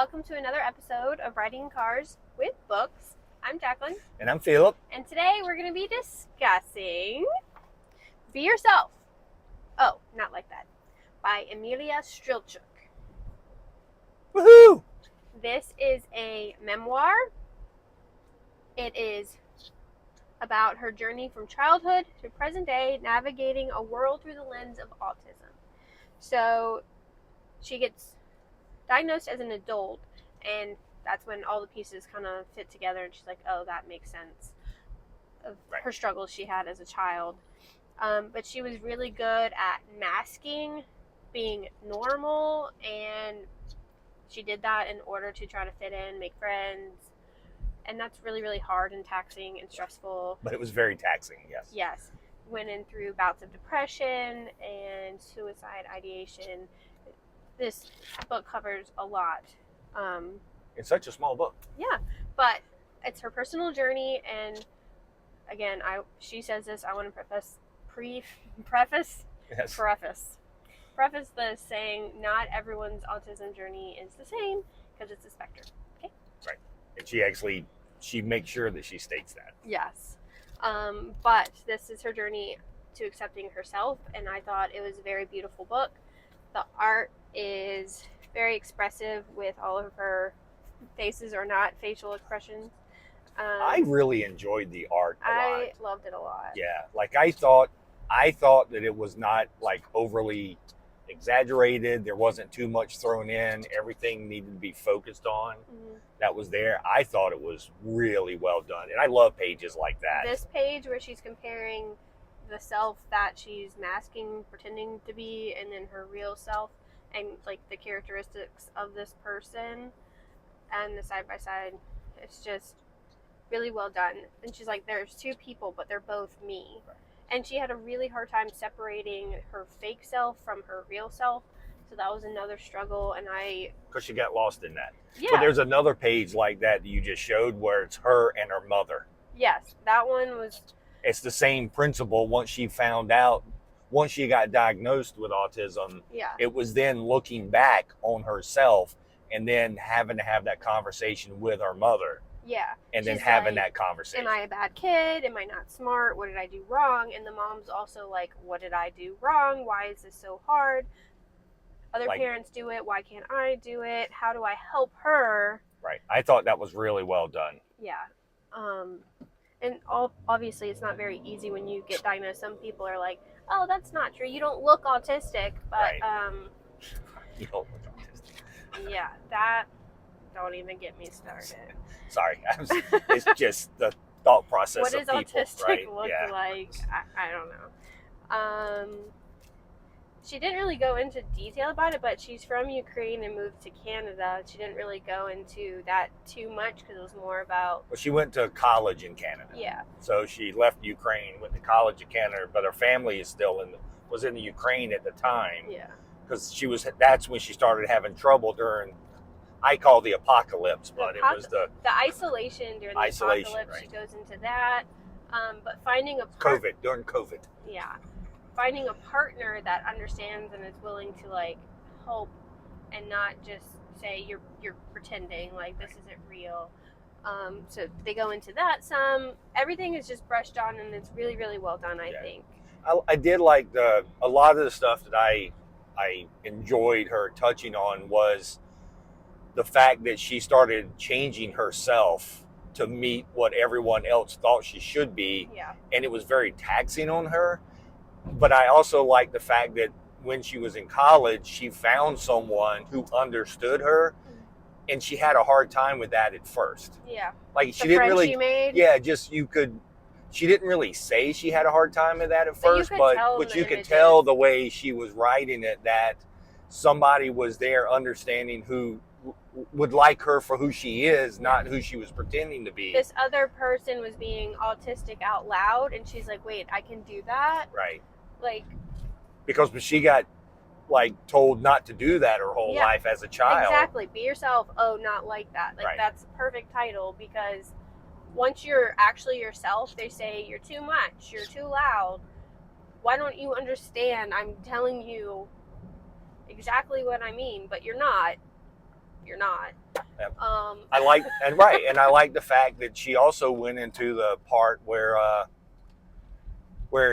welcome to another episode of Riding in Cars with Books. I'm Jaclyn. And I'm Phillip. And today we're going to be discussing Be Yourself. Oh, not like that. By Emilia Strilchuk. Woohoo! This is a memoir. It is about her journey from childhood to present day, navigating a world through the lens of autism. So she gets diagnosed as an adult, and that's when all the pieces kind of fit together, and she's like, oh, that makes sense of her struggles she had as a child. But she was really good at masking being normal, and she did that in order to try to fit in, make friends, and that's really, really hard and taxing and stressful. But it was very taxing, yes. Yes. Went in through bouts of depression and suicide ideation. This book covers a lot. It's such a small book. Yeah, but it's her personal journey, and again, she says this. I want to preface this saying, not everyone's autism journey is the same because it's a spectrum. Okay. Right, and she makes sure that she states that. Yes, but this is her journey to accepting herself, and I thought it was a very beautiful book. The art is very expressive with all of her faces or not facial expressions. I really enjoyed the art a lot. I loved it a lot. Yeah, like I thought that it was not like overly exaggerated. There wasn't too much thrown in. Everything needed to be focused on. Mm-hmm. That was there. I thought it was really well done, and I love pages like that. This page where she's comparing the self that she's masking, pretending to be, and then her real self, and like the characteristics of this person, and the side by side, it's just really well done. And she's like, there's two people, but they're both me. Right. And she had a really hard time separating her fake self from her real self, so that was another struggle. And because she got lost in that. Yeah. But there's another page like that you just showed where it's her and her mother. Yes, that one was. It's the same principle. Once she got diagnosed with autism, yeah, it was then looking back on herself and then having to have that conversation with her mother. Yeah. And then having that conversation. Am I a bad kid? Am I not smart? What did I do wrong? And the mom's also like, what did I do wrong? Why is this so hard? Other parents do it. Why can't I do it? How do I help her? Right. I thought that was really well done. Yeah. And obviously it's not very easy when you get diagnosed. Some people are like, oh, that's not true. You don't look autistic. But, you don't look autistic. Yeah, that, don't even get me started. Sorry. It's just the thought process what of people. What does autistic right? look like? I don't know. She didn't really go into detail about it, but she's from Ukraine and moved to Canada. She didn't really go into that too much because it was more about... Well, she went to college in Canada. Yeah. So she left Ukraine, went to college in Canada, but her family is still was in the Ukraine at the time. Yeah. Because that's when she started having trouble during, I call the apocalypse, but it was the isolation during the apocalypse. Right. She goes into that, but finding during COVID. Yeah. Finding a partner that understands and is willing to like help and not just say you're pretending, like this isn't real. So they go into that some. Everything is just brushed on, and it's really, really well done, I think. I did like a lot of the stuff that I enjoyed her touching on was the fact that she started changing herself to meet what everyone else thought she should be. Yeah. And it was very taxing on her. But I also like the fact that when she was in college, she found someone who understood her, and she had a hard time with that at first. Yeah. Like she didn't really. She made? Yeah, she didn't really say she had a hard time with that at first, but you could tell the way she was writing it that somebody was there understanding who would like her for who she is, not who she was pretending to be. This other person was being autistic out loud, and she's like, wait, I can do that? Right. Like, because she got told not to do that her whole life as a child. Exactly. Be yourself. Oh, not like that. Like that's a perfect title, because once you're actually yourself, they say you're too much, you're too loud. Why don't you understand? I'm telling you exactly what I mean, but you're not. You're not. Yep. I like the fact that she also went into the part where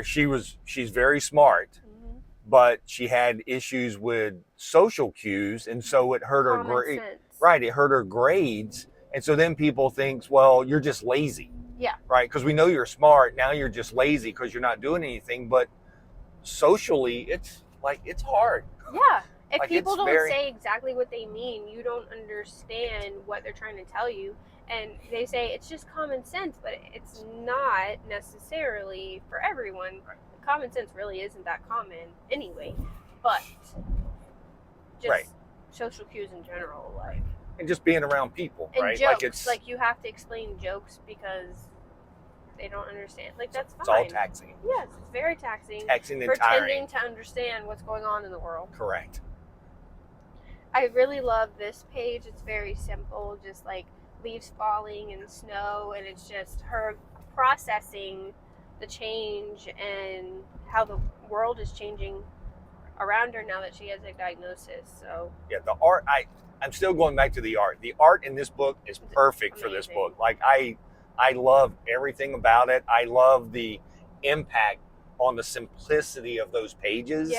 she's very smart, mm-hmm. but she had issues with social cues, and so it hurt her grade. Right, it hurt her grades, and so then people think, well, you're just lazy. Yeah. Right, because we know you're smart. Now you're just lazy because you're not doing anything. But socially, it's hard. Yeah. If like people don't say exactly what they mean, you don't understand what they're trying to tell you. And they say it's just common sense, but it's not necessarily for everyone. Right. Common sense really isn't that common anyway. But just right. social cues in general, like, and just being around people, and right? Jokes, like you have to explain jokes because they don't understand. Like, that's fine. It's all taxing. Yes, it's very taxing. Taxing and pretending tiring. to understand what's going on in the world. Correct. I really love this page. It's very simple, just like leaves falling and snow, and it's just her processing the change and how the world is changing around her now that she has a diagnosis. So yeah, the art, I'm still going back to the art. The art in this book is perfect for this book. Like, I love everything about it. I love the impact on the simplicity of those pages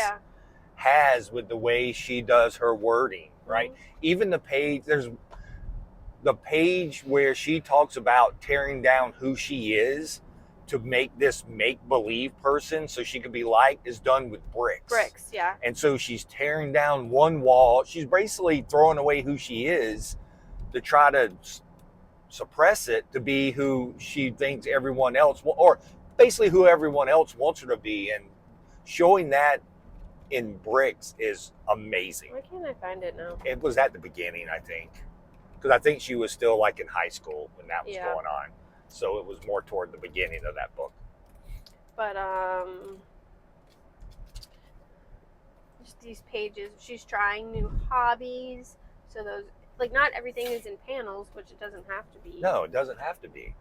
has with the way she does her wording, right? Mm-hmm. Even there's the page where she talks about tearing down who she is to make this make-believe person so she could be liked is done with bricks. Bricks, yeah. And so she's tearing down one wall. She's basically throwing away who she is to try to suppress it to be who she thinks everyone else will, or basically who everyone else wants her to be. And showing that in bricks is amazing. Why can't I find it now? It was at the beginning, I think, because I think she was still like in high school when that was going on. So it was more toward the beginning of that book. But just these pages, she's trying new hobbies. So those, like, not everything is in panels, which it doesn't have to be. No, it doesn't have to be.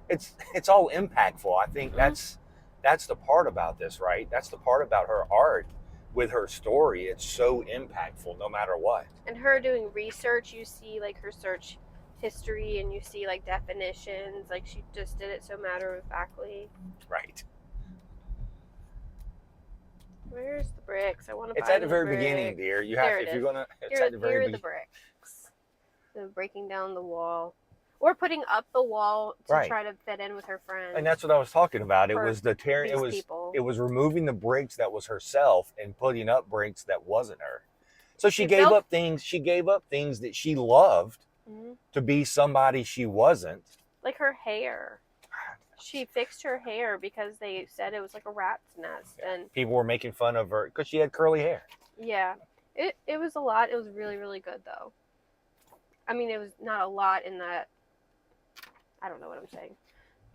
It's all impactful. I think that's the part about this, right? That's the part about her art with her story. It's so impactful no matter what. And her doing research, you see like her search history and you see like definitions, like she just did it so matter-of-factly. Right. Where's the bricks? I want to. It's at the very beginning, dear. You have if you're gonna. It's at the very beginning. Here are the bricks. So breaking down the wall, or putting up the wall to try to fit in with her friends. And that's what I was talking about. It was the tearing. It was removing the bricks that was herself and putting up bricks that wasn't her. So she gave up things. She gave up things that she loved to be somebody she wasn't. Like her hair. She fixed her hair because they said it was like a rat's nest, and people were making fun of her because she had curly hair. Yeah, it was a lot. It was really, really good though. I mean, it was not a lot in that. I don't know what I'm saying.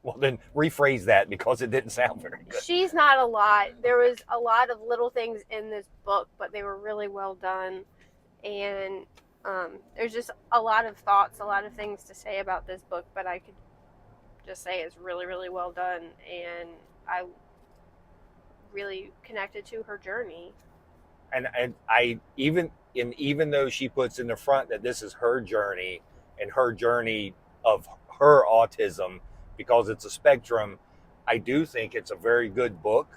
Well, then rephrase that because it didn't sound very good. She's not a lot. There was a lot of little things in this book, but they were really well done, and there's just a lot of thoughts, a lot of things to say about this book, but I could just say it's really, really well done, and I really connected to her journey. And I even though she puts in the front that this is her journey and her journey of her autism because it's a spectrum, I do think it's a very good book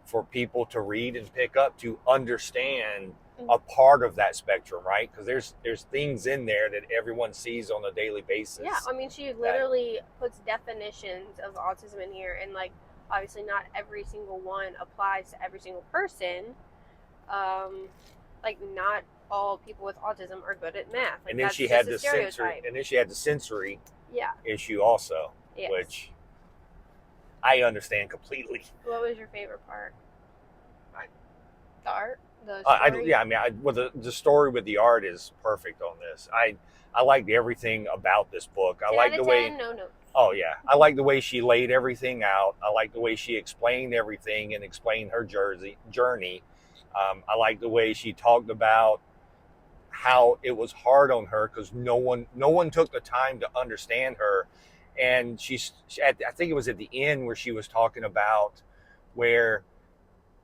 for people to read and pick up to understand a part of that spectrum, right? Because there's things in there that everyone sees on a daily basis. Yeah, I mean, she literally puts definitions of autism in here, and like obviously not every single one applies to every single person. Like not all people with autism are good at math. Like, and then she had the sensory issue also, which I understand completely. What was your favorite part? The art. The story with the art is perfect on this. I liked everything about this book. I like the way. No notes. Oh yeah, I like the way she laid everything out. I like the way she explained everything and explained her journey. I like the way she talked about how it was hard on her because no one took the time to understand her. And I think it was at the end where she was talking about where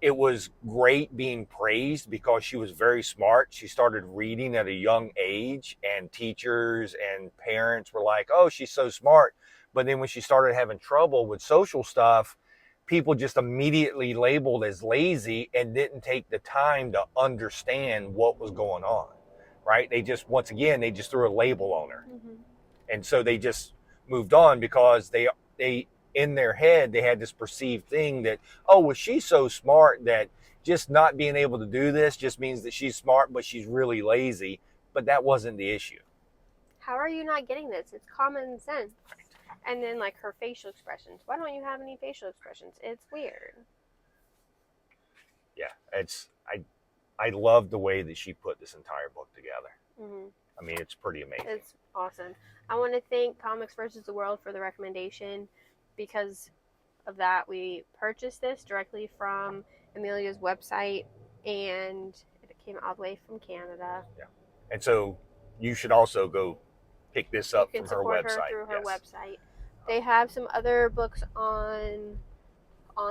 it was great being praised because she was very smart. She started reading at a young age, and teachers and parents were like, oh, she's so smart. But then when she started having trouble with social stuff, people just immediately labeled as lazy and didn't take the time to understand what was going on, right? They just, once again, they just threw a label on her. Mm-hmm. And so they just moved on because they in their head, they had this perceived thing that, oh, well, she's so smart that just not being able to do this just means that she's smart, but she's really lazy. But that wasn't the issue. How are you not getting this? It's common sense. And then, like, her facial expressions. Why don't you have any facial expressions? It's weird. Yeah, I love the way that she put this entire book together. Mm-hmm. I mean, it's pretty amazing. It's awesome. I want to thank Comics vs. the World for the recommendation. Because of that, we purchased this directly from Emilia's website, and it came all the way from Canada. Yeah, and so you should also go pick this up from her website. You can support her through her website. They have some other books on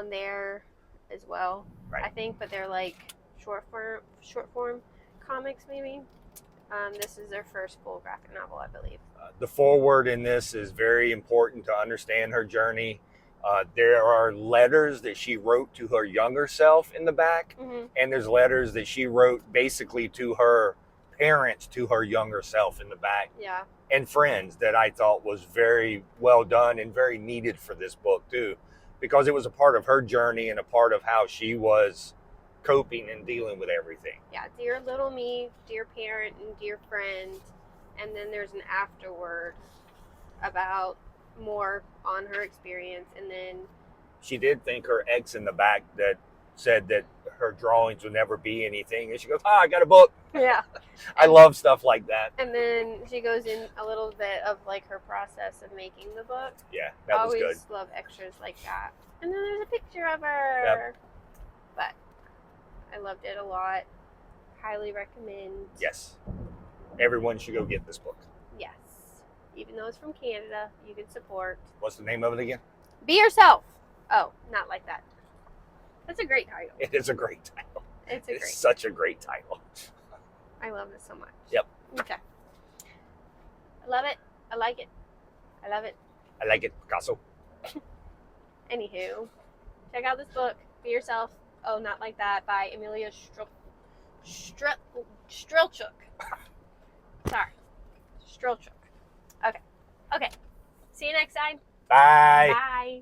there as well, right. I think, but they're like short form comics maybe. This is their first full graphic novel, I believe. The foreword in this is very important to understand her journey. There are letters that she wrote to her younger self in the back, mm-hmm. and there's letters that she wrote basically to her parents, to her younger self in the back. Yeah. And friends, that I thought was very well done and very needed for this book too, because it was a part of her journey and a part of how she was coping and dealing with everything. Yeah, dear little me, dear parent, and dear friend. And then there's an afterword about more on her experience. And then she did thank her ex in the back that said that her drawings would never be anything. And she goes, I got a book. Yeah. I love stuff like that. And then she goes in a little bit of like her process of making the book. Yeah, that was good. Always love extras like that. And then there's a picture of her. Yep. But I loved it a lot. Highly recommend. Yes. Everyone should go get this book. Yes. Even though it's from Canada, you can support. What's the name of it again? Be Yourself. Oh, not like that. That's a great title. It is a great title. It's such a great title. I love it so much. Yep. Okay. I love it. I like it. I love it. I like it, Picasso. Anywho, check out this book, Be Yourself. Oh, Not Like That, by Emilia Strilchuk. Sorry. Strilchuk. Okay. See you next time. Bye. Bye.